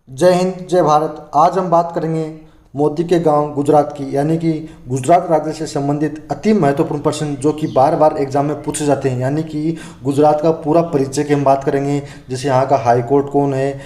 जय हिंद जय भारत। आज हम बात करेंगे मोदी के गांव गुजरात की, यानी कि गुजरात राज्य से संबंधित अति महत्वपूर्ण प्रश्न जो कि बार बार एग्जाम में पूछे जाते हैं। यानी कि गुजरात का पूरा परिचय की हम बात करेंगे, जैसे यहाँ का हाई कोर्ट कौन है,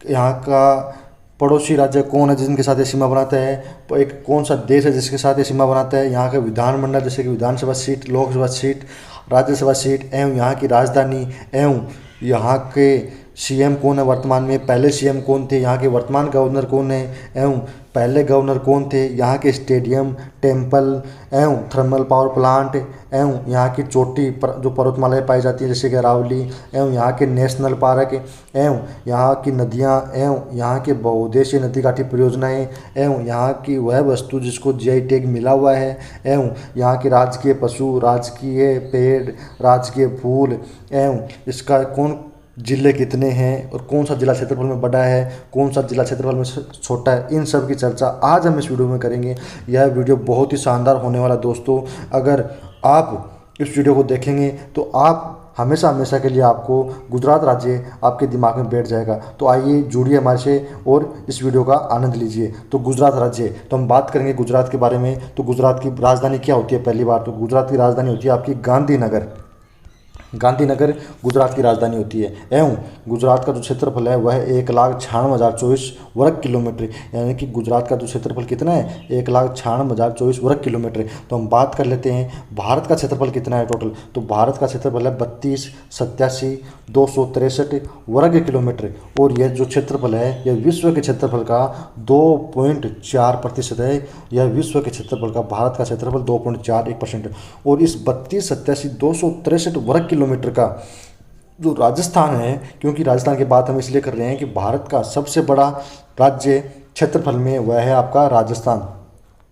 यहाँ का पड़ोसी राज्य कौन है जिनके साथ ये सीमा बनाता है, एक कौन सा देश है जिसके साथ ये सीमा बनाता है, यहाँ का विधानमंडल जैसे कि Vidhan Sabha seat, Lok Sabha seat, Rajya Sabha seat एवं यहाँ की राजधानी एवं यहाँ के सीएम कौन है वर्तमान में, पहले सीएम कौन थे, यहाँ के वर्तमान गवर्नर कौन है एवं पहले गवर्नर कौन थे, यहाँ के स्टेडियम, टेम्पल एवं थर्मल पावर प्लांट एवं यहाँ की चोटी पर जो पर्वतमालाएं पाई जाती है जैसे कि अरावली एवं यहाँ के नेशनल पार्क एवं यहाँ की नदियाँ एवं यहाँ के बहुउद्देशीय नदी घाटी परियोजनाएँ एवं यहाँ की वह वस्तु जिसको जीआई टैग मिला हुआ है एवं यहाँ के राजकीय पशु, राजकीय पेड़, राजकीय फूल एवं इसका कौन जिले कितने हैं और कौन सा जिला क्षेत्रफल में बड़ा है, कौन सा जिला क्षेत्रफल में छोटा है, इन सब की चर्चा आज हम इस वीडियो में करेंगे। यह वीडियो बहुत ही शानदार होने वाला दोस्तों। अगर आप इस वीडियो को देखेंगे तो आप हमेशा हमेशा के लिए आपको गुजरात राज्य आपके दिमाग में बैठ जाएगा। तो आइए जुड़िए हमारे से और इस वीडियो का आनंद लीजिए। तो गुजरात राज्य, तो हम बात करेंगे गुजरात के बारे में। तो गुजरात की राजधानी क्या होती है? पहली बार तो गुजरात की राजधानी होती है आपकी गांधीनगर। गांधीनगर गुजरात की राजधानी होती है एवं गुजरात का जो क्षेत्रफल है वह 1,96,024 वर्ग किलोमीटर, यानी कि गुजरात का जो क्षेत्रफल कितना है 1,96,024 वर्ग किलोमीटर। तो हम बात कर लेते हैं भारत का क्षेत्रफल कितना है टोटल। तो भारत का क्षेत्रफल है 32,87,263 वर्ग किलोमीटर और यह जो क्षेत्रफल है यह विश्व के क्षेत्रफल का 2.4% है। यह विश्व के क्षेत्रफल का, भारत का क्षेत्रफल 2.41% और इस 32,87,263 वर्ग किलोमीटर का जो राजस्थान है, क्योंकि राजस्थान की बात हम इसलिए कर रहे हैं कि भारत का सबसे बड़ा राज्य क्षेत्रफल में वह है आपका राजस्थान।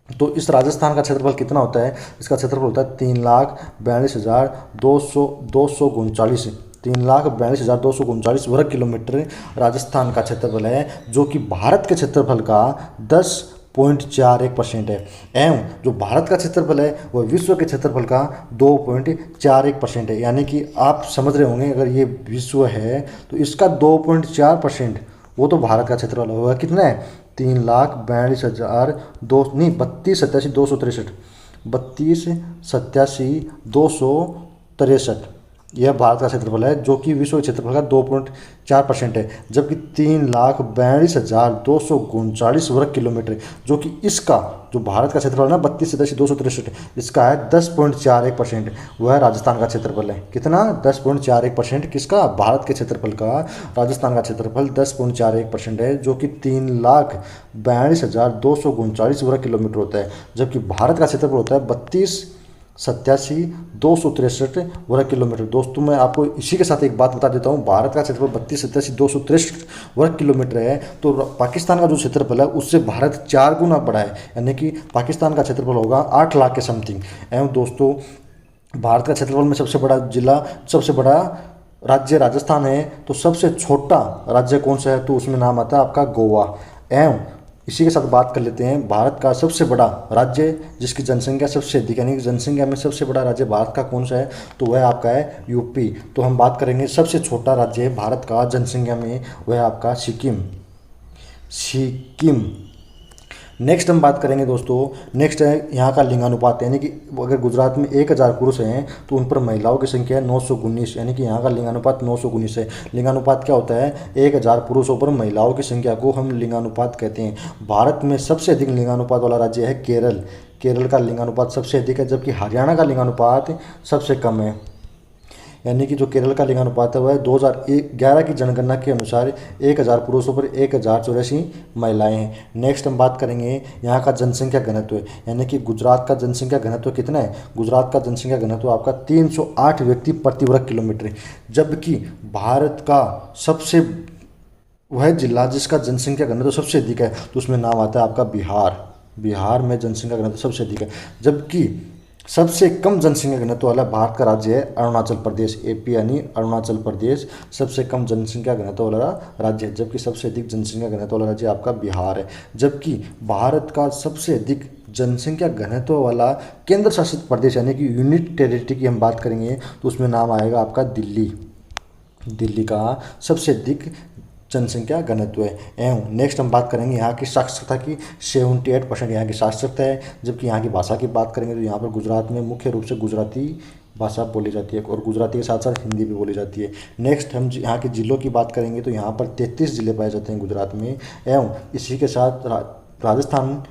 तो इस राजस्थान का क्षेत्रफल कितना होता है? इसका क्षेत्रफल होता है 3,42,239 3,42,239 वर्ग किलोमीटर राजस्थान का क्षेत्रफल है, जो कि भारत के क्षेत्रफल का 10.41% है एवं जो भारत का क्षेत्रफल है वह विश्व के क्षेत्रफल का 2.41% है। यानी कि आप समझ रहे होंगे अगर ये विश्व है तो इसका 2.4% वो तो भारत का क्षेत्रफल होगा। कितना है? 3,42,002 नहीं 32,87,263 32,87,263 यह भारत का क्षेत्रफल है, जो कि विश्व क्षेत्रफल का 2.4% है। जबकि 3,42,239 वर्ग किलोमीटर, जो कि इसका जो भारत का क्षेत्रफल है ना 32,87,263, इसका है 10.41%, वह राजस्थान का क्षेत्रफल है। कितना? 10.41% किसका? भारत के क्षेत्रफल का। राजस्थान का क्षेत्रफल 10.41% है, जो कि 3,42,239 वर्ग किलोमीटर होता है। जबकि भारत का क्षेत्रफल होता है 32,87,263 वर्ग किलोमीटर। दोस्तों मैं आपको इसी के साथ एक बात बता देता हूँ, भारत का क्षेत्रफल 32,87,263 वर्ग किलोमीटर है तो पाकिस्तान का जो क्षेत्रफल है उससे भारत 4 गुना बड़ा है, यानी कि पाकिस्तान का क्षेत्रफल होगा 8 लाख के समथिंग। एवं दोस्तों भारत का क्षेत्रफल में सबसे बड़ा जिला, सबसे बड़ा राज्य राजस्थान है, तो सबसे छोटा राज्य कौन सा है? तो उसमें नाम आता है आपका गोवा। एवं इसी के साथ बात कर लेते हैं भारत का सबसे बड़ा राज्य जिसकी जनसंख्या सबसे अधिक, यानी कि जनसंख्या में सबसे बड़ा राज्य भारत का कौन सा है? तो वह आपका है यूपी। तो हम बात करेंगे सबसे छोटा राज्य है भारत का जनसंख्या में, वह आपका सिक्किम। सिक्किम। नेक्स्ट हम बात करेंगे दोस्तों, नेक्स्ट है यहाँ का लिंगानुपात, यानी कि अगर गुजरात में 1,000 पुरुष हैं तो उन पर महिलाओं की संख्या है 919, यानी कि यहाँ का लिंगानुपात 919 है। लिंगानुपात क्या होता है? 1,000 पुरुषों पर महिलाओं की संख्या को हम लिंगानुपात कहते हैं। भारत में सबसे अधिक लिंगानुपात वाला राज्य है केरल। केरल का लिंगानुपात सबसे अधिक है, जबकि हरियाणा का लिंगानुपात सबसे कम है। यानी कि जो केरल का लिंगानुपात है वह 2011 की जनगणना के अनुसार 1,000 पुरुषों पर 1,084 महिलाएं हैं। नेक्स्ट हम बात करेंगे यहाँ का जनसंख्या घनत्व, यानी कि गुजरात का जनसंख्या घनत्व कितना है? गुजरात का जनसंख्या घनत्व आपका 308 व्यक्ति प्रति वर्ग किलोमीटर है। जबकि भारत का सबसे वह जिला जिसका जनसंख्या घनत्व सबसे अधिक है तो उसमें नाम आता है आपका बिहार। बिहार में जनसंख्या घनत्व सबसे अधिक है। जबकि सबसे कम जनसंख्या घनत्व वाला भारत का राज्य है अरुणाचल प्रदेश, एपी यानी अरुणाचल प्रदेश सबसे कम जनसंख्या घनत्व वाला राज्य है, जबकि सबसे अधिक जनसंख्या घनत्व वाला राज्य आपका बिहार है। जबकि भारत का सबसे अधिक जनसंख्या घनत्व वाला केंद्र शासित प्रदेश यानी कि यूनिट टेरिटरी की हम बात करेंगे तो उसमें नाम आएगा आपका दिल्ली। दिल्ली का सबसे अधिक जनसंख्या घनत्व है। एवं नेक्स्ट हम बात करेंगे यहाँ की साक्षरता की। 78% यहाँ की साक्षरता है। जबकि यहाँ की भाषा की बात करेंगे तो यहाँ पर गुजरात में मुख्य रूप से गुजराती भाषा बोली जाती है और गुजराती के साथ साथ हिंदी भी बोली जाती है। नेक्स्ट हम यहाँ के ज़िलों की बात करेंगे तो यहाँ पर 33 ज़िले पाए जाते हैं गुजरात में। एवं इसी के साथ राजस्थान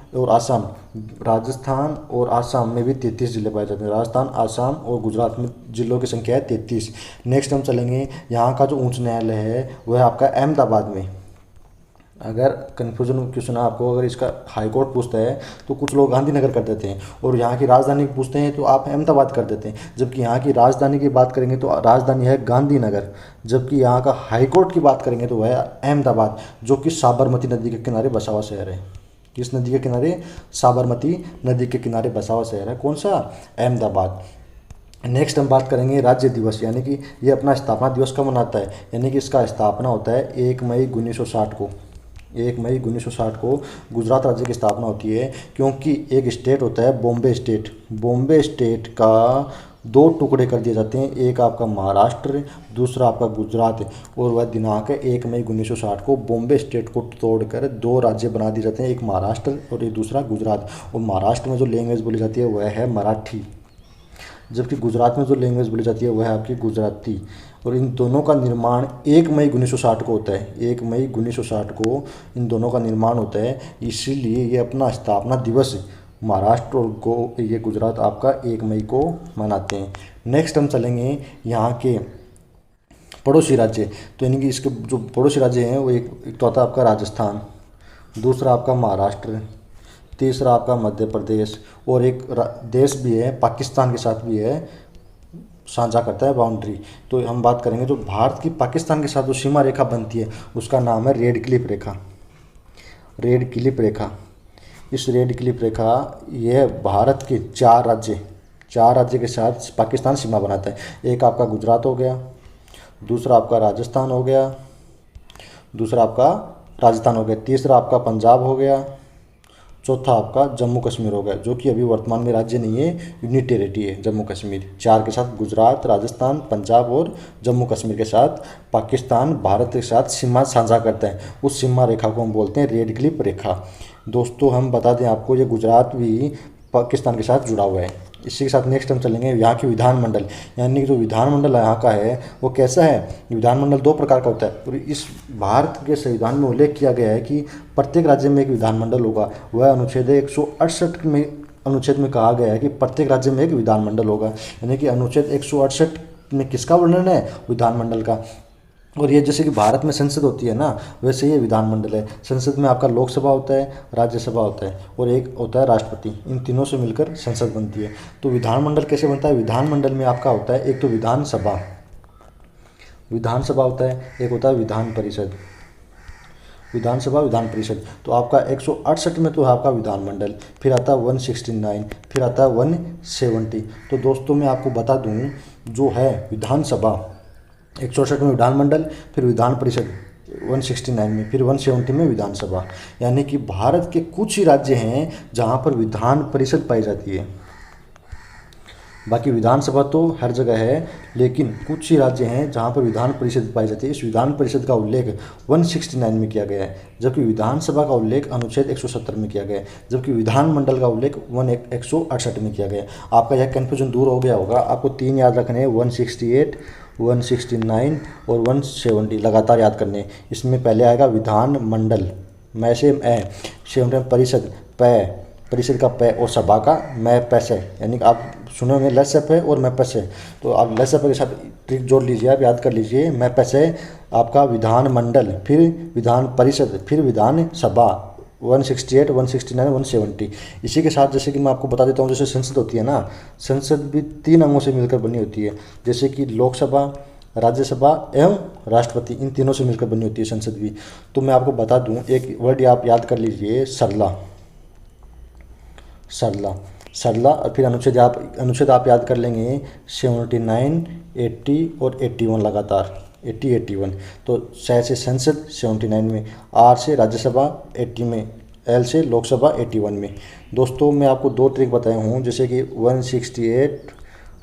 और आसाम में भी 33 ज़िले पाए जाते हैं। राजस्थान, आसाम और गुजरात में ज़िलों की संख्या है 33। नेक्स्ट हम चलेंगे, यहाँ का जो उच्च न्यायालय है वह आपका अहमदाबाद में। अगर कन्फ्यूजन क्वेश्चन आपको अगर इसका हाई कोर्ट पूछता है तो कुछ लोग गांधीनगर कर देते हैं, और यहाँ की राजधानी पूछते हैं तो आप अहमदाबाद कर देते हैं। जबकि यहाँ की राजधानी की बात करेंगे तो राजधानी है गांधीनगर। जबकि यहाँ का हाई कोर्ट की बात करेंगे तो वह है अहमदाबाद, जो कि साबरमती नदी के किनारे बसा हुआ शहर है। किस नदी के किनारे? साबरमती नदी के किनारे बसा हुआ शहर है। कौन सा? अहमदाबाद। नेक्स्ट हम बात करेंगे राज्य दिवस, यानी कि ये अपना स्थापना दिवस कब मनाता है, यानी कि इसका स्थापना होता है 1 मई 1960 को। 1 मई 1960 को गुजरात राज्य की स्थापना होती है, क्योंकि एक स्टेट होता है बॉम्बे स्टेट। बॉम्बे स्टेट का 2 टुकड़े कर दिए जाते हैं, एक आपका महाराष्ट्र, दूसरा आपका गुजरात, और वह दिनांक है 1 मई 1960 को बॉम्बे स्टेट को तोड़कर 2 राज्य बना दिए जाते हैं, एक महाराष्ट्र और एक दूसरा गुजरात। और महाराष्ट्र में जो लैंग्वेज बोली जाती है वह है मराठी, जबकि गुजरात में जो लैंग्वेज बोली जाती है वह है आपकी गुजराती। और इन दोनों का निर्माण 1 मई 1960 को होता है। 1 मई 1960 को इन दोनों का निर्माण होता है, इसीलिए ये अपना स्थापना दिवस महाराष्ट्र और ये गुजरात आपका 1 मई को मनाते हैं। नेक्स्ट हम चलेंगे यहाँ के पड़ोसी राज्य, तो यानी कि इसके जो पड़ोसी राज्य हैं वो एक तो आता है आपका राजस्थान, दूसरा आपका महाराष्ट्र, तीसरा आपका मध्य प्रदेश, और एक देश भी है पाकिस्तान के साथ भी है, साझा करता है बाउंड्री। तो हम बात करेंगे जो भारत की पाकिस्तान के साथ जो सीमा रेखा बनती है उसका नाम है रेड क्लिफ रेखा। रेड क्लिफ रेखा, इस रेड क्लिफ रेखा यह भारत के 4 राज्य के साथ पाकिस्तान सीमा बनाता है। एक आपका गुजरात हो गया, दूसरा आपका राजस्थान हो गया, दूसरा आपका राजस्थान हो गया, तीसरा आपका पंजाब हो गया, चौथा आपका जम्मू कश्मीर हो गया, जो कि अभी वर्तमान में राज्य नहीं है, यूनिट टेरिटरी है जम्मू कश्मीर। 4 के साथ गुजरात, राजस्थान, पंजाब और जम्मू कश्मीर के साथ पाकिस्तान भारत के साथ सीमा साझा करता है। उस सीमा रेखा को हम बोलते हैं रेड क्लिफ रेखा। दोस्तों हम बता दें आपको, ये गुजरात भी पाकिस्तान के साथ जुड़ा हुआ है। इसी के साथ नेक्स्ट हम चलेंगे यहाँ की विधानमंडल, यानी कि जो विधानमंडल यहाँ का है वो कैसा है। विधानमंडल 2 प्रकार का होता है, और इस भारत के संविधान में उल्लेख किया गया है कि प्रत्येक राज्य में एक विधानमंडल होगा। वह अनुच्छेद 168 में अनुच्छेद में कहा गया है कि प्रत्येक राज्य में एक विधानमंडल होगा, यानी कि अनुच्छेद 168 में किसका वर्णन है? विधानमंडल का। और ये जैसे कि भारत में संसद होती है ना, वैसे ये विधानमंडल है। संसद में आपका लोकसभा होता है, राज्यसभा होता है और एक होता है राष्ट्रपति। इन तीनों से मिलकर संसद बनती है। तो विधानमंडल कैसे बनता है? विधानमंडल में आपका होता है एक तो विधानसभा होता है, एक होता है विधान परिषद। विधानसभा, विधान परिषद। तो आपका 168 में तो है आपका विधानमंडल, फिर आता है 169, फिर आता है 170। तो दोस्तों मैं आपको बता दूँ, जो है विधानसभा 168 में विधानमंडल, फिर विधान परिषद 169 में, फिर 170 में विधानसभा। यानी कि भारत के कुछ ही राज्य हैं जहां पर विधान परिषद पाई जाती है। बाकी विधानसभा तो हर जगह है, लेकिन कुछ ही राज्य हैं जहां पर विधान परिषद पाई जाती है। इस विधान परिषद का उल्लेख 169 में किया गया है, जबकि विधानसभा का उल्लेख अनुच्छेद 170 में किया गया है, जबकि विधानमंडल का उल्लेख 168 में किया गया है। आपका यह कन्फ्यूजन दूर हो गया होगा। आपको 3 याद रखने हैं, 168, 169 और 170 लगातार याद करने। इसमें पहले आएगा विधान मंडल, मैं से परिषद, परिषद का पै और सभा का मैं पैसे, यानी कि आप सुनोगे लसप है और मैं पैसे, तो आप लसप के साथ ट्रिक जोड़ लीजिए, आप याद कर लीजिए। मैं पैसे आपका विधान मंडल, फिर विधान परिषद, फिर विधान सभा 168, 169, 170। इसी के साथ जैसे कि मैं आपको बता देता हूँ, जैसे संसद होती है ना, संसद भी 3 अंगों से मिलकर बनी होती है, जैसे कि लोकसभा, राज्यसभा एवं राष्ट्रपति, इन तीनों से मिलकर बनी होती है संसद भी। तो मैं आपको बता दूँ, एक वर्ड आप याद कर लीजिए, सरला। और फिर अनुच्छेद आप याद कर लेंगे 79, 80 और 81 लगातार, 80, 81। तो से संसद 79 में, आर से राज्यसभा 80 में, एल से लोकसभा 81 में। दोस्तों मैं आपको 2 ट्रिक बताया हूँ, जैसे कि 168,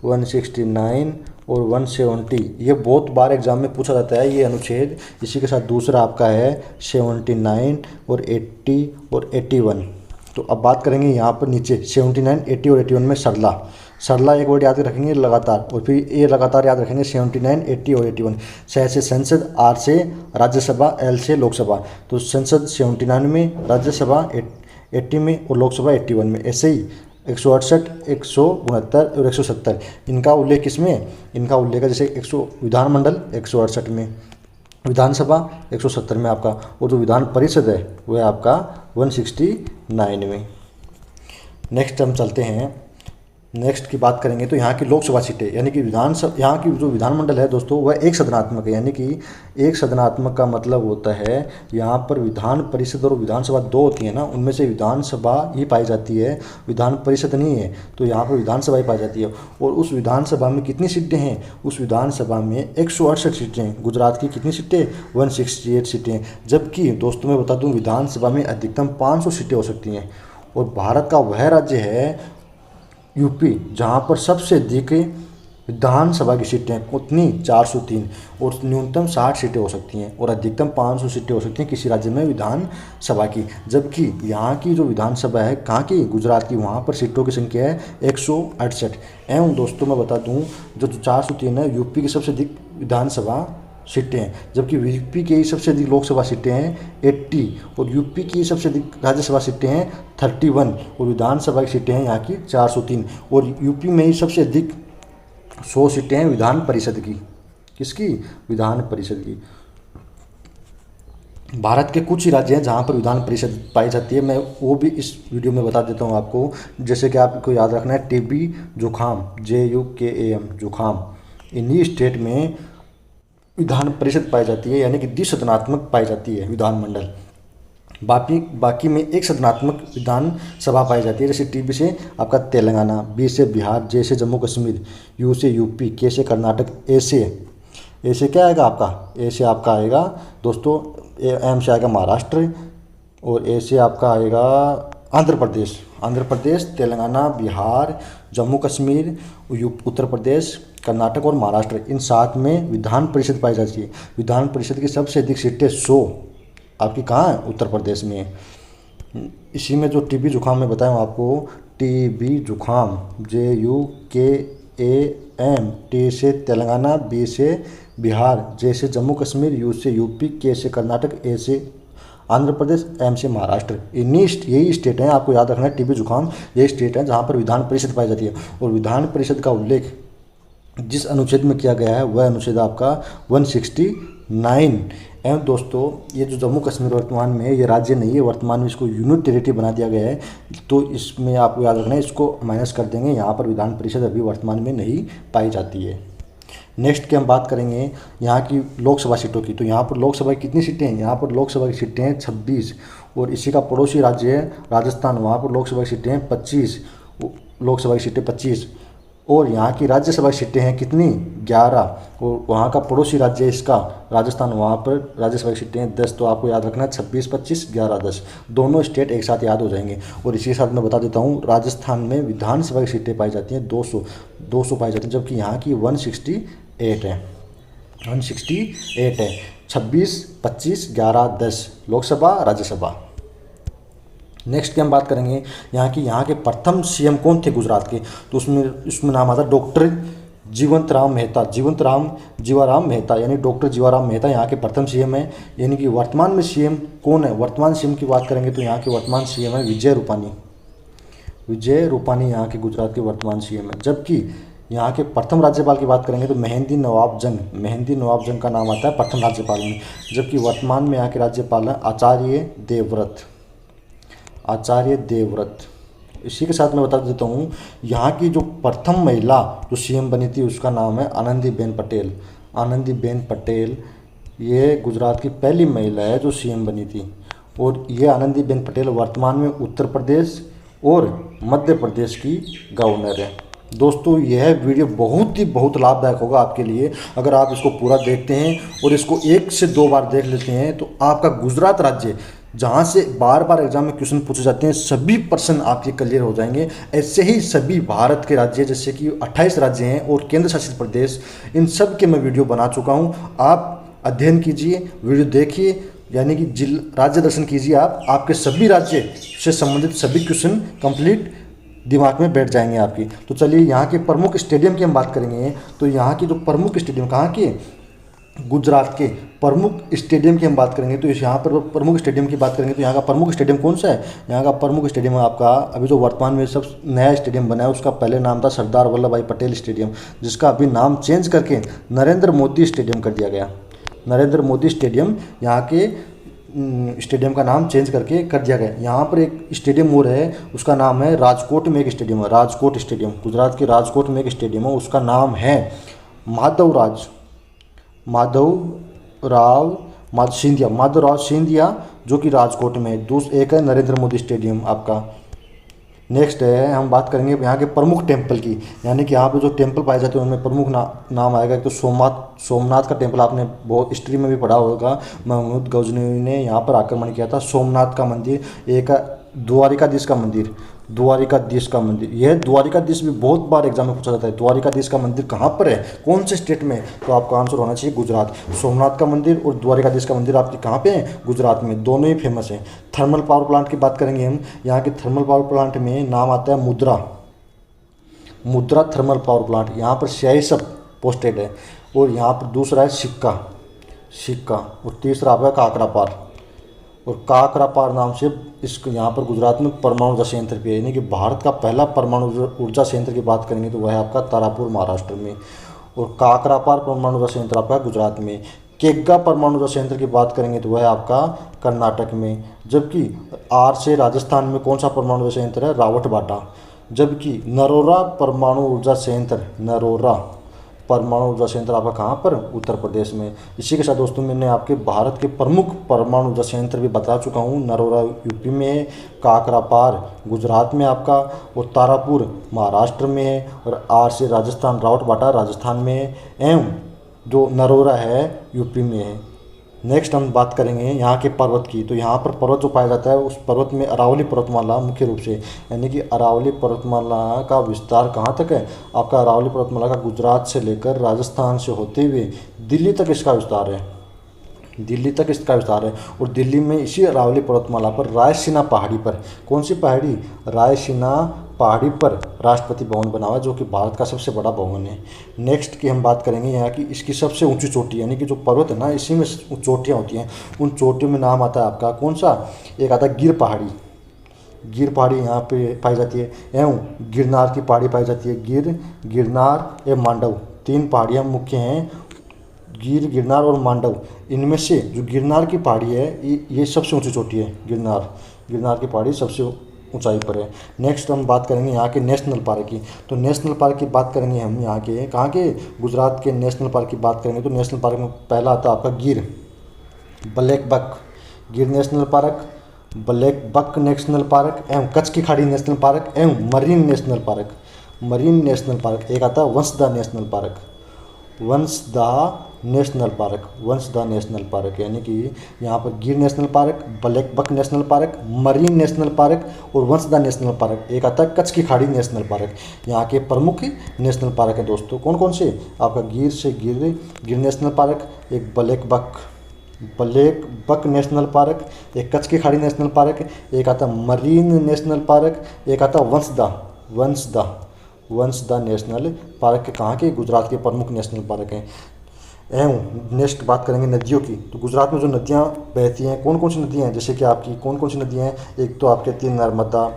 169 और 170, ये बहुत बार एग्जाम में पूछा जाता है ये अनुच्छेद। इसी के साथ दूसरा आपका है 79 और 80 और 81। तो अब बात करेंगे यहाँ पर नीचे 79, 80 और 81 में सरला। सरला एक वर्ड याद रखेंगे लगातार, और फिर ये लगातार याद रखेंगे 79, 80 और 81। से संसद, आर से राज्यसभा, एल से लोकसभा। तो संसद 79 में, राज्यसभा 80 में और लोकसभा 81 में। ऐसे ही 168, 169 और 170, इनका उल्लेख किसमें? इनका उल्लेख है जैसे 100 विधानमंडल 168 में, विधानसभा 170 में आपका, और जो विधान परिषद है वो है आपका 169 में। नेक्स्ट हम चलते हैं, नेक्स्ट की बात करेंगे तो यहाँ की लोकसभा सीटें, यानी कि विधानसभा, यहाँ की जो विधानमंडल है दोस्तों वह एक सदनात्मक है। यानी कि एक सदनात्मक का मतलब होता है यहाँ पर विधान परिषद और विधानसभा दो होती है ना, उनमें से विधानसभा ही पाई जाती है, विधान परिषद नहीं है। तो यहाँ पर विधानसभा ही पाई जाती है। और उस विधानसभा में कितनी सीटें हैं? उस विधानसभा में 168 सीटें हैं। गुजरात की कितनी सीटें? 168 सीटें। जबकि दोस्तों मैं बता दूँ विधानसभा में अधिकतम 500 सीटें हो सकती हैं। और भारत का वह राज्य है यूपी जहाँ पर सबसे अधिक विधानसभा की सीटें उतनी 403, और न्यूनतम 60 सीटें हो सकती हैं और अधिकतम 500 सीटें हो सकती हैं किसी राज्य में विधानसभा की। जबकि यहाँ की जो विधानसभा है कहाँ की? गुजरात की, वहाँ पर सीटों की संख्या है 168। एवं दोस्तों मैं बता दूँ जो 403 है यूपी की सबसे अधिक विधानसभा सीटें हैं, जबकि यूपी की सबसे अधिक लोकसभा सीटें हैं 80, और यूपी की सबसे अधिक राज्यसभा सीटें हैं 31, और विधानसभा की सीटें हैं यहाँ की 403। और यूपी में ही सबसे अधिक 100 सीटें हैं विधान परिषद की। किसकी? विधान परिषद की। भारत के कुछ ही राज्य हैं जहाँ पर विधान परिषद पाई जाती है, मैं वो भी इस वीडियो में बता देता हूँ आपको। जैसे कि आपको याद रखना है टीबी जुखाम, JUKAM जुखाम, इन्हीं स्टेट में विधान परिषद पाई जाती है, यानी कि द्विसदनात्मक पाई जाती है विधानमंडल। बाकी में एक सदनात्मक विधानसभा पाई जाती है। जैसे टीबी से आपका तेलंगाना, बी से बिहार, जे से जम्मू कश्मीर, यू से यूपी, के से कर्नाटक, ए से क्या आएगा आपका? ए से आपका आएगा दोस्तों, एम से आएगा महाराष्ट्र, और ए से आपका आएगा आंध्र प्रदेश, तेलंगाना, बिहार, जम्मू कश्मीर, उत्तर प्रदेश, कर्नाटक और महाराष्ट्र। इन 7 में विधान परिषद पाई जाती है। विधान परिषद की सबसे अधिक सीटें 100 आपकी कहाँ है? उत्तर प्रदेश में। इसी में जो टीबी जुखाम में बताया हूँ आपको, टीबी जुखाम JUKAM, टी से तेलंगाना, बी से बिहार, जे से जम्मू कश्मीर, यू से यूपी, के से कर्नाटक, ए से आंध्र प्रदेश, एम से महाराष्ट्र। यही स्टेट हैं, आपको याद रखना है टीबी जुखाम यही स्टेट है जहाँ पर विधान परिषद पाई जाती है। और विधान परिषद का उल्लेख जिस अनुच्छेद में किया गया है वह अनुच्छेद आपका 169। एवं दोस्तों ये जो जम्मू कश्मीर वर्तमान में ये राज्य नहीं है, वर्तमान में इसको यूनियन टेरिटरी बना दिया गया है। तो इसमें आपको याद रखना है, इसको माइनस कर देंगे, यहाँ पर विधान परिषद अभी वर्तमान में नहीं पाई जाती है। नेक्स्ट की हम बात करेंगे यहाँ की लोकसभा सीटों की। तो यहाँ पर लोकसभा की कितनी सीटें हैं? यहाँ पर लोकसभा की सीटें हैं 26, और इसी का पड़ोसी राज्य है राजस्थान, वहाँ पर लोकसभा की सीटें हैं 25, लोकसभा की सीटें 25। और यहाँ की राज्यसभा की सीटें हैं कितनी? 11, और वहाँ का पड़ोसी राज्य है इसका राजस्थान, वहाँ पर राज्यसभा की सीटें हैं 10। तो आपको याद रखना है 26, 25, 11, 10, दोनों स्टेट एक साथ याद हो जाएंगे। और इसी के साथ मैं बता देता हूँ राजस्थान में विधानसभा की सीटें पाई जाती हैं 200 पाई जाती हैं, जबकि यहाँ की 168 है, 168 है। 26, 25, 11, 10 लोकसभा, राज्यसभा। नेक्स्ट की हम बात करेंगे यहाँ के प्रथम CM कौन थे गुजरात के? तो उसमें नाम आता डॉक्टर जीवाराम मेहता, यानी डॉक्टर जीवाराम मेहता यहाँ के प्रथम CM है। यानी कि वर्तमान में CM कौन है? वर्तमान CM की बात करेंगे तो यहाँ के वर्तमान CM है विजय रूपानी यहाँ के गुजरात के वर्तमान CM है। जबकि यहाँ के प्रथम राज्यपाल की बात करेंगे तो मेहंदी नवाब जंग का नाम आता है प्रथम राज्यपाल में। जबकि वर्तमान में यहाँ के राज्यपाल हैं आचार्य देवव्रत। इसी के साथ मैं बता देता हूँ यहाँ की जो प्रथम महिला जो CM बनी थी उसका नाम है आनंदीबेन पटेल। ये गुजरात की पहली महिला है जो CM बनी थी, और ये आनंदीबेन पटेल वर्तमान में उत्तर प्रदेश और मध्य प्रदेश की गवर्नर है। दोस्तों यह वीडियो बहुत लाभदायक होगा आपके लिए अगर आप इसको पूरा देखते हैं और इसको 1 से 2 बार देख लेते हैं, तो आपका गुजरात राज्य जहाँ से बार बार एग्जाम में क्वेश्चन पूछे जाते हैं, सभी प्रश्न आपके क्लियर हो जाएंगे। ऐसे ही सभी भारत के राज्य, जैसे कि 28 राज्य हैं और केंद्र शासित प्रदेश, इन सब के मैं वीडियो बना चुका हूँ। आप अध्ययन कीजिए, वीडियो देखिए, यानी कि राज्य दर्शन कीजिए। आपके सभी राज्य से संबंधित सभी क्वेश्चन कंप्लीट दिमाग में बैठ जाएंगे आपकी। तो चलिए यहाँ के प्रमुख स्टेडियम की हम बात करेंगे। तो यहाँ की जो प्रमुख स्टेडियम, कहाँ के, गुजरात के प्रमुख स्टेडियम की हम बात करेंगे। तो यहाँ पर प्रमुख स्टेडियम की बात करेंगे तो यहाँ का प्रमुख स्टेडियम कौन सा है? यहाँ का प्रमुख स्टेडियम है आपका, अभी जो वर्तमान में सब नया स्टेडियम बना है, उसका पहले नाम था सरदार वल्लभ भाई पटेल स्टेडियम, जिसका अभी नाम चेंज करके नरेंद्र मोदी स्टेडियम कर दिया गया। नरेंद्र मोदी स्टेडियम, यहाँ के स्टेडियम का नाम चेंज करके कर दिया गया। यहाँ पर एक स्टेडियम और है, उसका नाम है, राजकोट में एक स्टेडियम है, राजकोट स्टेडियम, गुजरात के राजकोट में एक स्टेडियम है, उसका नाम है माधवराव सिंधिया, जो कि राजकोट में है। एक है नरेंद्र मोदी स्टेडियम आपका। नेक्स्ट है, हम बात करेंगे यहाँ के प्रमुख टेम्पल की, यानी कि यहाँ पे जो टेम्पल पाए जाते हैं उनमें प्रमुख नाम आएगा। एक तो सोमनाथ का टेम्पल, आपने बहुत हिस्ट्री में भी पढ़ा होगा, महमूद गजनवी ने यहाँ पर आक्रमण किया था। सोमनाथ का मंदिर। एक द्वारिकाधीश का मंदिर, द्वारिकाधीश का मंदिर, यह द्वारिकाधीश भी बहुत बार एग्जाम में पूछा जाता है। द्वारिकाधीश का मंदिर कहाँ पर है, कौन से स्टेट में? तो आपका आंसर होना चाहिए गुजरात। सोमनाथ का मंदिर और द्वारिकाधीश का मंदिर आपके कहाँ पे हैं? गुजरात में। दोनों ही फेमस हैं। थर्मल पावर प्लांट की बात करेंगे हम। यहाँ के थर्मल पावर प्लांट में नाम आता है मुद्रा थर्मल पावर प्लांट। यहाँ पर CISF पोस्टेड है। और यहाँ पर दूसरा है सिक्का और तीसरा आपका काकरापार। और काकरापार नाम से इसको यहाँ पर गुजरात में परमाणु ऊर्जा संयंत्र भी है, यानी कि भारत का पहला परमाणु ऊर्जा संयंत्र की बात करेंगे तो वह है आपका तारापुर, महाराष्ट्र में। और काकरापार परमाणु ऊर्जा संयंत्र आपका गुजरात में। केग्गा परमाणु ऊर्जा संयंत्र की बात करेंगे तो वह है आपका कर्नाटक में। जबकि आर से राजस्थान में कौन सा परमाणु ऊर्जा संयंत्र है? रावटबाटा। जबकि नरोरा परमाणु ऊर्जा संयंत्र आपका कहाँ पर? उत्तर प्रदेश में। इसी के साथ दोस्तों मैंने आपके भारत के प्रमुख परमाणु ऊर्जा संयंत्र भी बता चुका हूँ। नरोरा यूपी में है, काकरापार गुजरात में आपका, और तारापुर महाराष्ट्र में है, और आर से राजस्थान, रावटबाटा राजस्थान में है, एवं जो नरोरा है यूपी में है। नेक्स्ट हम बात करेंगे यहाँ के पर्वत की। तो यहाँ पर पर्वत जो पाया जाता है, उस पर्वत में अरावली पर्वतमाला मुख्य रूप से, यानी कि अरावली पर्वतमाला का विस्तार कहाँ तक है? आपका अरावली पर्वतमाला का गुजरात से लेकर राजस्थान से होते हुए दिल्ली तक इसका विस्तार है। और दिल्ली में इसी अरावली पर्वतमाला पर रायसीना पहाड़ी पर, कौन सी पहाड़ी? रायसीना पहाड़ी पर राष्ट्रपति भवन बना हुआ है, जो कि भारत का सबसे बड़ा भवन है। नेक्स्ट की हम बात करेंगे यहाँ की इसकी सबसे ऊंची चोटी, यानी कि जो पर्वत है ना, इसी में चोटियाँ होती हैं। उन चोटियों में नाम आता है आपका कौन सा? एक आता है गिर पहाड़ी यहाँ पे पाई जाती है, एवं गिरनार की पहाड़ी पाई जाती है। गिरनार एवं मांडव, 3 पहाड़ियाँ मुख्य हैं, गिरनार और मांडव। इनमें से जो गिरनार की पहाड़ी है, ये सबसे ऊंची चोटी है। गिरनार की पहाड़ी सबसे ऊंचाई पर है। नेक्स्ट हम बात करेंगे यहाँ के नेशनल पार्क की। तो नेशनल पार्क की बात करेंगे हम यहाँ के, कहाँ के? गुजरात के नेशनल पार्क की बात करेंगे तो नेशनल पार्क में पहला आता है आपका Gir national park, black buck national park, एवं कच्छ की खाड़ी नेशनल पार्क, एवं मरीन नेशनल पार्क। एक आता है वंशदा नेशनल पार्क, यानी कि यहाँ पर Gir national park, black buck national park, marine national park और वंशदा नेशनल पार्क। एक आता है कच्छ की खाड़ी नेशनल पार्क। यहाँ के प्रमुख नेशनल पार्क हैं दोस्तों, कौन कौन से? आपका गिर नेशनल पार्क, एक ब्लैक बक नेशनल पार्क, एक कच्छ की खाड़ी नेशनल पार्क, एक आता मरीन नेशनल पार्क, एक आता वंशदा नेशनल पार्क। कहाँ के? गुजरात के प्रमुख नेशनल पार्क हैं। एवं नेक्स्ट बात करेंगे नदियों की। तो गुजरात में जो नदियाँ बहती हैं, कौन कौन सी नदियाँ हैं? जैसे कि आपकी कौन कौन सी नदियाँ हैं? एक तो आपके 3 नर्मदा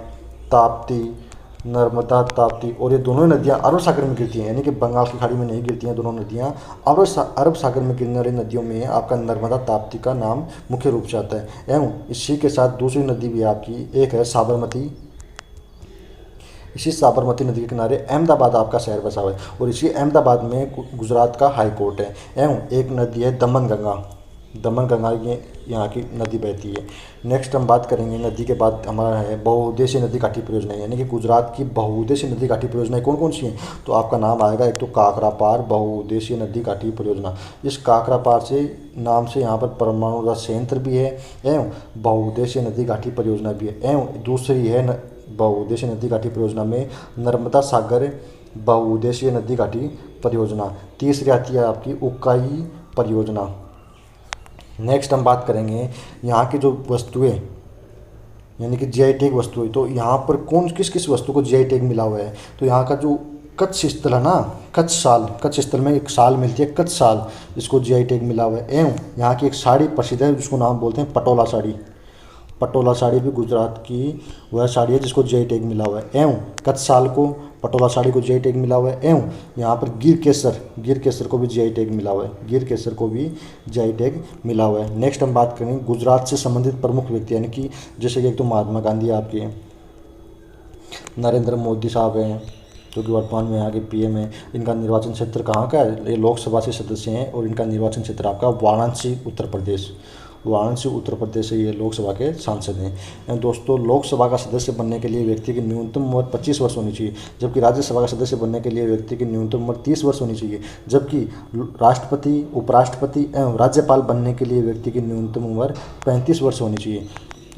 ताप्ती, और ये दोनों नदियाँ अरब सागर में गिरती हैं, यानी कि बंगाल की खाड़ी में नहीं गिरती हैं। दोनों नदियाँ अरब सागर में गिरने वाली नदियों में आपका नर्मदा ताप्ती का नाम मुख्य रूप से आता है। एवं इसी के साथ दूसरी नदी भी आपकी एक है साबरमती। इसी साबरमती नदी के किनारे अहमदाबाद आपका शहर बसा हुआ है, और इसी अहमदाबाद में गुजरात का हाई कोर्ट है। एवं एक नदी है दमन गंगा ये यहाँ की नदी बहती है। नेक्स्ट हम बात करेंगे नदी के बाद हमारा है बहुउद्देशीय नदी घाटी परियोजना, यानी कि गुजरात की बहुउद्देशीय नदी घाटी परियोजनाएं कौन कौन सी हैं। तो आपका नाम आएगा, एक तो काकरापार बहुउद्देशीय नदी घाटी परियोजना। इस काकरापार से नाम से यहाँ पर परमाणु ऊर्जा संयंत्र भी है एवं बहुउद्देशीय नदी घाटी परियोजना भी है। एवं दूसरी है बहुउद्देशीय नदी घाटी परियोजना में नर्मदा सागर बहुउद्देशीय नदी घाटी परियोजना। तीसरी आती है आपकी उकाई परियोजना। नेक्स्ट हम बात करेंगे यहाँ की जो वस्तुएं यानी कि जीआई टैग वस्तुएं, तो यहाँ पर कौन किस किस वस्तु को जीआई टैग मिला हुआ है। तो यहाँ का जो कच्छ स्थल है ना, कच्छ स्थल में एक साल मिलती है, कच्छ साल, इसको जीआई टैग मिला हुआ है। एवं यहाँ की एक साड़ी प्रसिद्ध है जिसको नाम बोलते हैं पटोला साड़ी। पटोला साड़ी भी गुजरात की वह साड़ी है जिसको जीआई टैग मिला हुआ है। एवं कच्छ साल को, पटोला साड़ी को जीआई टैग मिला हुआ है। एवं यहाँ पर गिर केसर को भी जीआई टैग मिला हुआ है, गिर केसर को भी जीआई टैग मिला हुआ है। नेक्स्ट हम बात करेंगे गुजरात से संबंधित प्रमुख व्यक्ति, यानी कि जैसे कि एक तो महात्मा गांधी आपके, नरेंद्र मोदी साहब हैं जो कि वर्तमान में यहाँ के पीएम हैं। इनका निर्वाचन क्षेत्र कहाँ का है, ये लोकसभा से सदस्य हैं और इनका निर्वाचन क्षेत्र आपका वाराणसी उत्तर प्रदेश, वाराणसी उत्तर प्रदेश से ये लोकसभा के सांसद हैं। दोस्तों, लोकसभा का सदस्य बनने के लिए व्यक्ति की न्यूनतम उम्र 25 वर्ष होनी चाहिए, जबकि राज्यसभा का सदस्य बनने के लिए व्यक्ति की न्यूनतम उम्र 30 वर्ष होनी चाहिए, जबकि राष्ट्रपति, उपराष्ट्रपति एवं राज्यपाल बनने के लिए व्यक्ति की न्यूनतम उम्र 35 वर्ष होनी चाहिए।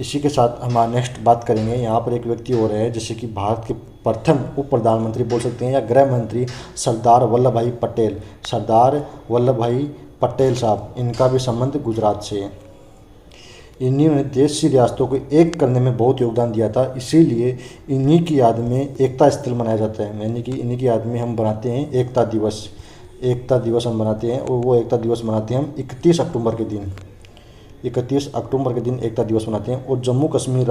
इसी के साथ हम नेक्स्ट बात करेंगे, यहाँ पर एक व्यक्ति और है जैसे कि भारत के प्रथम उप प्रधानमंत्री बोल सकते हैं या गृह मंत्री सरदार वल्लभ भाई पटेल, सरदार वल्लभ भाई पटेल साहब, इनका भी संबंध गुजरात से है। इन्होंने देश की रियासतों को एक करने में बहुत योगदान दिया था, इसीलिए इन्हीं की याद में एकता स्थल मनाया जाता है, यानी कि इन्हीं की याद में हम बनाते हैं एकता दिवस। एकता दिवस हम बनाते हैं और वो एकता दिवस मनाते हैं हम 31 अक्टूबर के दिन, 31 अक्टूबर के दिन एकता दिवस मनाते हैं। और जम्मू कश्मीर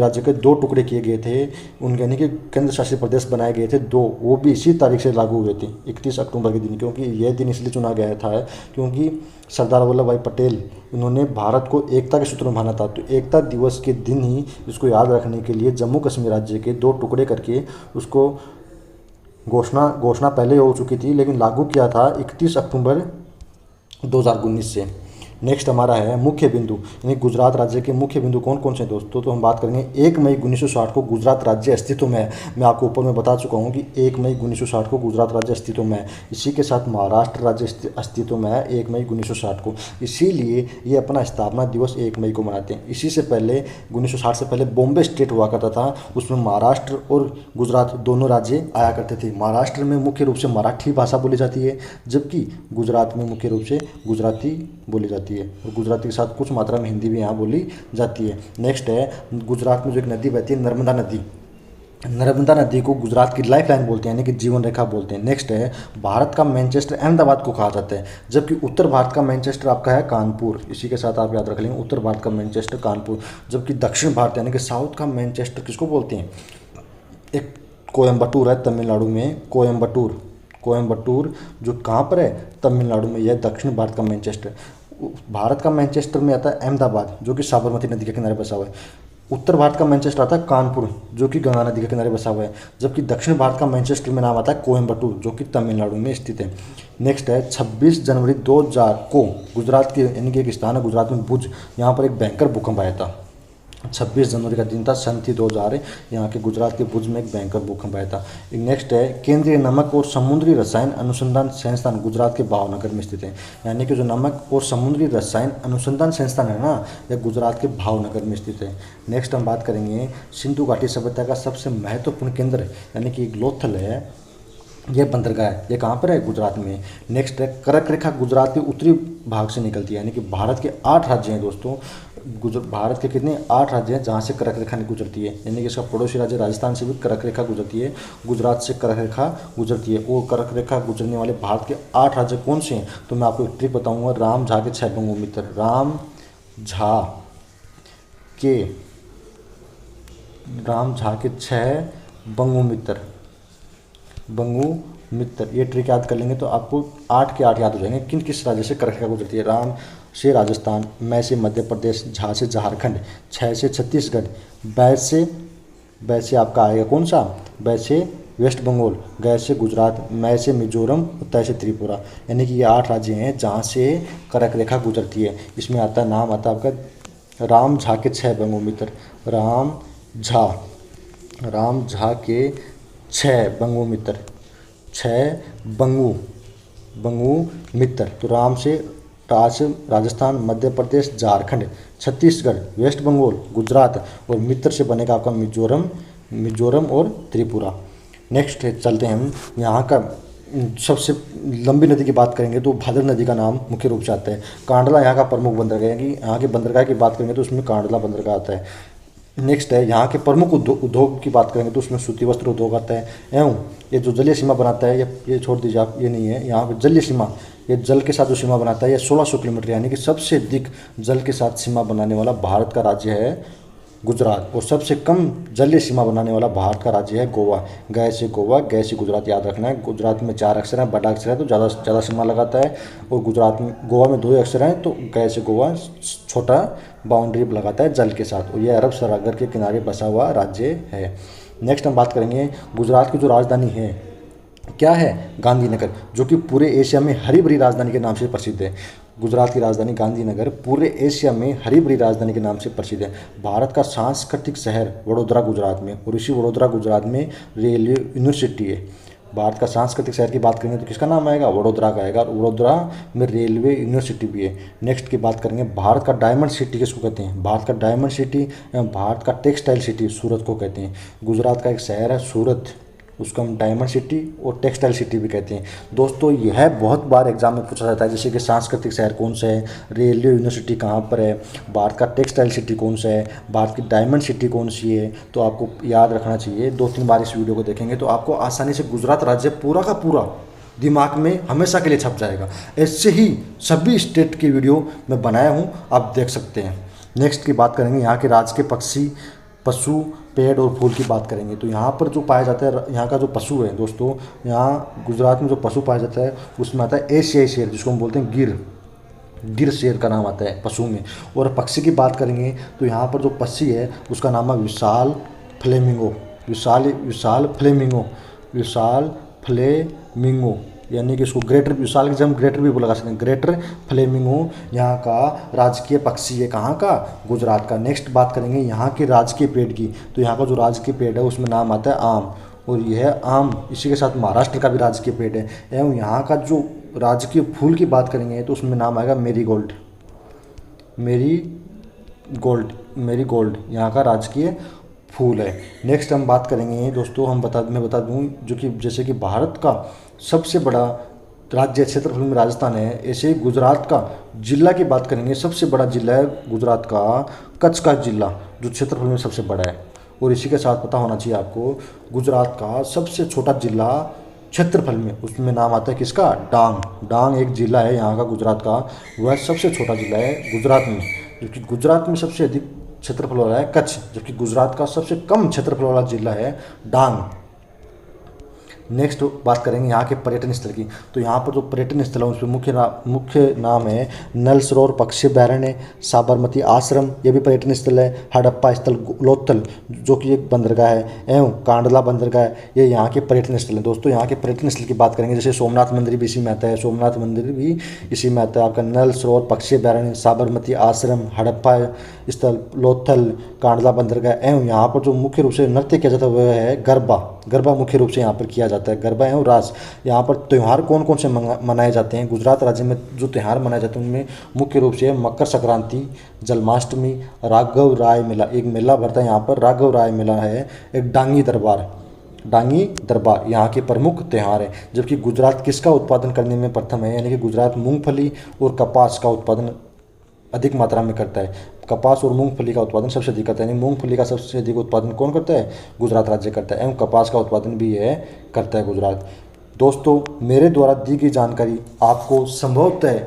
राज्य के 2 टुकड़े किए गए थे, उनके यानी कि केंद्र शासित प्रदेश बनाए गए थे 2, वो भी इसी तारीख से लागू हुए थे 31 अक्टूबर के दिन, क्योंकि यह दिन इसलिए चुना गया था क्योंकि सरदार वल्लभ भाई पटेल उन्होंने भारत को एकता के सूत्र में बांधा था। तो एकता दिवस के दिन ही इसको याद रखने के लिए जम्मू कश्मीर राज्य के 2 टुकड़े करके उसको घोषणा पहले हो चुकी थी, लेकिन लागू किया था 31 अक्टूबर 2019 से। नेक्स्ट हमारा है मुख्य बिंदु, यानी गुजरात राज्य के मुख्य बिंदु कौन कौन से दोस्तों। तो हम बात करेंगे 1 मई 1960 को गुजरात राज्य अस्तित्व में है। मैं आपको ऊपर में बता चुका हूँ कि 1 मई 1960 को गुजरात राज्य अस्तित्व में है। इसी के साथ महाराष्ट्र राज्य अस्तित्व में है 1 मई 1960 को, इसीलिए ये अपना स्थापना दिवस 1 मई को मनाते हैं। इसी से पहले 1960 से पहले बॉम्बे स्टेट हुआ करता था, उसमें महाराष्ट्र और गुजरात दोनों राज्य आया करते थे। महाराष्ट्र में मुख्य रूप से मराठी भाषा बोली जाती है, जबकि गुजरात में मुख्य रूप से गुजराती बोली जाती है और गुजराती के साथ कुछ मात्रा में हिंदी भी यहाँ बोली जाती है। नेक्स्ट है गुजरात में जो एक नदी बहती है नर्मदा नदी, नर्मदा नदी को गुजरात की लाइफ लाइन बोलते हैं, यानी कि जीवन रेखा बोलते हैं। नेक्स्ट है भारत का मैनचेस्टर अहमदाबाद को कहा जाता है, जबकि उत्तर भारत का मैनचेस्टर आपका है कानपुर। इसी के साथ आप याद रख लेंगे, उत्तर भारत का मैनचेस्टर कानपुर, जबकि दक्षिण भारत यानी कि साउथ का मैनचेस्टर किसको बोलते हैं। एक कोयम्बटूर है तमिलनाडु में, कोयम्बटूर जो कहाँ पर है, तमिलनाडु में, यह दक्षिण भारत का मैनचेस्टर। भारत का मैनचेस्टर में आता है अहमदाबाद जो कि साबरमती नदी के किनारे बसा हुआ है। उत्तर भारत का मैनचेस्टर आता है कानपुर जो कि गंगा नदी के किनारे बसा हुआ है, जबकि दक्षिण भारत का मैनचेस्टर में नाम आता है कोयम्बटूर जो कि तमिलनाडु में स्थित है। नेक्स्ट है 26 जनवरी 2000 को गुजरात के यानी कि एक स्थान है गुजरात में भुज, यहाँ पर एक भयंकर भूकंप आया था। 26 जनवरी का दिन था, सन थी 2000, यहाँ के गुजरात के भुज में एक भयंकर भूकंप आया था। नेक्स्ट है केंद्रीय नमक और समुद्री रसायन अनुसंधान संस्थान गुजरात के भावनगर में स्थित है, यानी कि जो नमक और समुद्री रसायन अनुसंधान संस्थान है ना, यह गुजरात के भावनगर में स्थित है। नेक्स्ट हम बात करेंगे सिंधु घाटी सभ्यता का सबसे महत्वपूर्ण केंद्र यानी कि लोथल है, यह बंदरगाह है, ये कहाँ पर है, गुजरात में। नेक्स्ट है कर्क रेखा गुजरात के उत्तरी भाग से निकलती है, यानी कि भारत के 8 राज्य हैं दोस्तों, भारत के कितने 8 राज्य हैं जहाँ से कर्क रेखा गुजरती है, यानी कि इसका पड़ोसी राज्य राजस्थान से भी कर्क रेखा गुजरती है, गुजरात से कर्क रेखा गुजरती है। वो कर्क रेखा गुजरने वाले भारत के 8 राज्य कौन से हैं, तो मैं आपको एक ट्रिक बताऊँगा। राम झा के 6 बंगु मित्र, राम झा के 6 बंगु मित्र, ये ट्रिक याद कर लेंगे तो आपको 8 के 8 याद हो जाएंगे। किस राज्य से कर्क रेखा गुजरती है। राम से राजस्थान, मैं से मध्य प्रदेश, झा से झारखंड, 6 से छत्तीसगढ़, बै से आपका आएगा कौन सा, बै से वेस्ट बंगाल, ग से गुजरात, मैं से मिजोरम और तय से त्रिपुरा। यानी कि ये 8 राज्य हैं जहाँ से कर्क रेखा गुजरती है। इसमें आता है, नाम आता है आपका राम झा के 6 बंगु मित्र। राम झा के 6 बंगु मित्र, 6 बंगु मित्र। तो राम से राजस्थान, मध्य प्रदेश, झारखंड, छत्तीसगढ़, वेस्ट बंगाल, गुजरात और मित्र से बनेगा आपका मिजोरम और त्रिपुरा। नेक्स्ट चलते हैं हम यहाँ का सबसे लंबी नदी की बात करेंगे तो भादर नदी का नाम मुख्य रूप से आता है। कांडला यहाँ का प्रमुख बंदरगाह है, कि यहाँ के बंदरगाह की बात करेंगे तो उसमें कांडला बंदरगाह आता है। नेक्स्ट है यहाँ के प्रमुख उद्योग की बात करेंगे तो उसमें सूती वस्त्र उद्योग आता है। एवं ये जो जलीय सीमा बनाता है, ये छोड़ दीजिए आप, ये नहीं है। यहाँ पे जलीय सीमा, ये जल के साथ जो सीमा बनाता है, ये 1600 किलोमीटर, यानी कि सबसे अधिक जल के साथ सीमा बनाने वाला भारत का राज्य है गुजरात। और सबसे कम जलीय सीमा बनाने वाला भारत का राज्य है गोवा। गए से गोवा, गए से गुजरात याद रखना है। गुजरात में 4 अक्षर हैं, बड़ा अक्षर है तो ज़्यादा सीमा लगाता है, और गोवा में 2 अक्षर हैं तो गए से गोवा छोटा बाउंड्री लगाता है जल के साथ। और यह अरब सागर के किनारे बसा हुआ राज्य है। नेक्स्ट हम बात करेंगे गुजरात की जो राजधानी है, क्या है? गांधीनगर, जो कि पूरे एशिया में हरी भरी राजधानी के नाम से प्रसिद्ध है। गुजरात की राजधानी गांधीनगर पूरे एशिया में हरी भरी राजधानी के नाम से प्रसिद्ध है। भारत का सांस्कृतिक शहर वडोदरा गुजरात में, और इसी वडोदरा गुजरात में रेलवे यूनिवर्सिटी है। भारत का सांस्कृतिक शहर की बात करेंगे तो किसका नाम आएगा? वडोदरा का आएगा। और वडोदरा में रेलवे यूनिवर्सिटी भी है। नेक्स्ट की बात करेंगे भारत का डायमंड सिटी किसको कहते हैं? भारत का डायमंड सिटी एवं भारत का टेक्सटाइल सिटी सूरत को कहते हैं। गुजरात का एक शहर है सूरत, उसको हम डायमंड सिटी और टेक्सटाइल सिटी भी कहते हैं। दोस्तों यह बहुत बार एग्जाम में पूछा जाता है, जैसे कि सांस्कृतिक शहर कौन सा है, रेलवे यूनिवर्सिटी कहाँ पर है, भारत का टेक्सटाइल सिटी कौन सा है, भारत की डायमंड सिटी कौन सी है। तो आपको याद रखना चाहिए, 2-3 बार इस वीडियो को देखेंगे तो आपको आसानी से गुजरात राज्य पूरा का पूरा दिमाग में हमेशा के लिए छप जाएगा। ऐसे ही सभी स्टेट की वीडियो मैं बनाया हूँ, आप देख सकते हैं। नेक्स्ट की बात करेंगे यहाँ के राज्य के पक्षी, पशु, पेड़ और फूल की बात करेंगे तो यहाँ पर जो पाया जाता है, यहाँ का जो पशु है दोस्तों, यहाँ गुजरात में जो पशु पाया जाता है उसमें आता है एशियाई शेर, जिसको हम बोलते हैं गिर शेर का नाम आता है पशु में। और पक्षी की बात करेंगे तो यहाँ पर जो पक्षी है उसका नाम है विशाल फ्लेमिंगो, यानी कि इसको ग्रेटर विशाल की जगह ग्रेटर भी लगा सकते हैं, ग्रेटर फ्लेमिंगो यहाँ का राजकीय पक्षी है। कहाँ का? गुजरात का। नेक्स्ट बात करेंगे यहाँ के राजकीय पेड़ की, तो यहाँ का जो राजकीय पेड़ है उसमें नाम आता है आम, और यह आम इसी के साथ महाराष्ट्र का भी राजकीय पेड़ है। एवं यहाँ का जो राजकीय फूल की बात करेंगे तो उसमें नाम आएगा मेरीगोल्ड यहाँ का राजकीय फूल है। नेक्स्ट हम बात करेंगे दोस्तों, मैं बता दूं, जो कि जैसे कि भारत का सबसे बड़ा राज्य क्षेत्रफल में राजस्थान है, ऐसे ही गुजरात का जिला की बात करेंगे, सबसे बड़ा जिला है गुजरात का कच्छ का जिला, जो क्षेत्रफल में सबसे बड़ा है। और इसी के साथ पता होना चाहिए आपको, गुजरात का सबसे छोटा जिला क्षेत्रफल में, उसमें नाम आता है किसका? डांग एक जिला है यहाँ का गुजरात का, वह सबसे छोटा जिला है गुजरात में। जबकि गुजरात में सबसे अधिक क्षेत्रफल वाला है कच्छ, जबकि गुजरात का सबसे कम क्षेत्रफल वाला जिला है डांग। नेक्स्ट बात करेंगे यहाँ के पर्यटन स्थल की, तो यहाँ पर जो पर्यटन स्थल है उसमें मुख्य नाम है नल सरोवर, पक्षी अभयारण्य, साबरमती आश्रम, ये भी पर्यटन स्थल है। हड़प्पा स्थल, लोथल जो कि एक बंदरगाह है, एवं कांडला बंदरगाह, ये यहाँ के पर्यटन स्थल है। दोस्तों यहाँ के पर्यटन स्थल की बात करेंगे, जैसे सोमनाथ मंदिर भी इसी में आता है, आपका नल सरोवर, पक्षी अभयारण्य, साबरमती आश्रम, हड़प्पा स्थल, लोथल, कांडला बंदरगाह। एवं यहाँ पर जो मुख्य रूप से नृत्य किया जाता है वह है गरबा मुख्य रूप से यहाँ पर किया जाता है, गरबा एवं रास। यहाँ पर त्यौहार कौन कौन से मनाए जाते हैं? गुजरात राज्य में जो त्यौहार मनाए जाते हैं उनमें मुख्य रूप से मकर संक्रांति, जन्माष्टमी, राघव राय मेला, एक मेला भरता है यहाँ पर, राघव राय मेला है, एक डांगी दरबार यहाँ के प्रमुख त्यौहार है। जबकि गुजरात किसका उत्पादन करने में प्रथम है, यानी कि गुजरात मूंगफली और कपास का उत्पादन अधिक मात्रा में करता है। कपास और मूंगफली का उत्पादन सबसे अधिक करता है, यानी मूंगफली का सबसे अधिक उत्पादन कौन करता है? गुजरात राज्य करता है, एवं कपास का उत्पादन भी करता है गुजरात। दोस्तों मेरे द्वारा दी गई जानकारी आपको संभवतः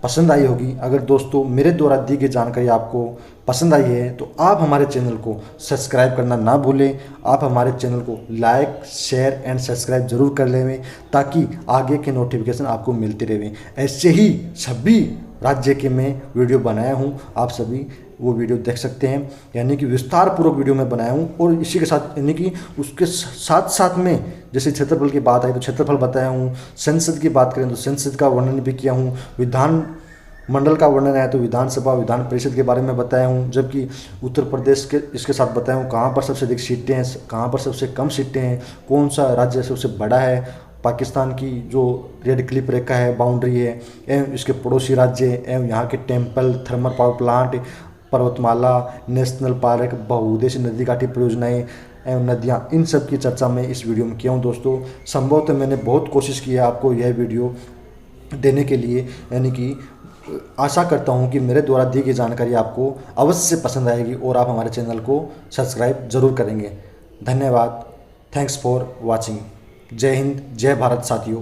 पसंद आई होगी। अगर दोस्तों मेरे द्वारा दी गई जानकारी आपको पसंद आई है तो आप हमारे चैनल को सब्सक्राइब करना ना भूलें। आप हमारे चैनल को लाइक, शेयर एंड सब्सक्राइब जरूर कर लें, ताकि आगे के नोटिफिकेशन आपको मिलते रहें। ऐसे ही सभी राज्य के मैं वीडियो बनाया हूँ, आप सभी वो वीडियो देख सकते हैं। यानी कि विस्तार पूर्वक वीडियो मैं बनाया हूँ। और इसी के साथ यानी कि उसके साथ साथ में जैसे क्षेत्रफल की बात आई तो क्षेत्रफल बताया हूँ, संसद की बात करें तो संसद का वर्णन भी किया हूँ, विधान मंडल का वर्णन है तो विधानसभा विधान परिषद के बारे में बताया हूँ। जबकि उत्तर प्रदेश के इसके साथ बताया हूँ कहाँ पर सबसे अधिक सीटें हैं, कहाँ पर सबसे कम सीटें हैं, कौन सा राज्य सबसे बड़ा है, पाकिस्तान की जो रेड क्लिप रेखा है, बाउंड्री है, एवं इसके पड़ोसी राज्य एवं यहाँ के टेम्पल, थर्मल पावर प्लांट, पर्वतमाला, नेशनल पार्क, बहुउद्देशीय नदी घाटी परियोजनाएँ एवं नदियाँ, इन सब की चर्चा मैं इस वीडियो में किया हूँ। दोस्तों संभवतः मैंने बहुत कोशिश की है आपको यह वीडियो देने के लिए। यानी कि आशा करता हूँ कि मेरे द्वारा दी गई जानकारी आपको अवश्य पसंद आएगी और आप हमारे चैनल को सब्सक्राइब ज़रूर करेंगे। धन्यवाद। Thanks for watching. जय हिंद, जय भारत साथियों।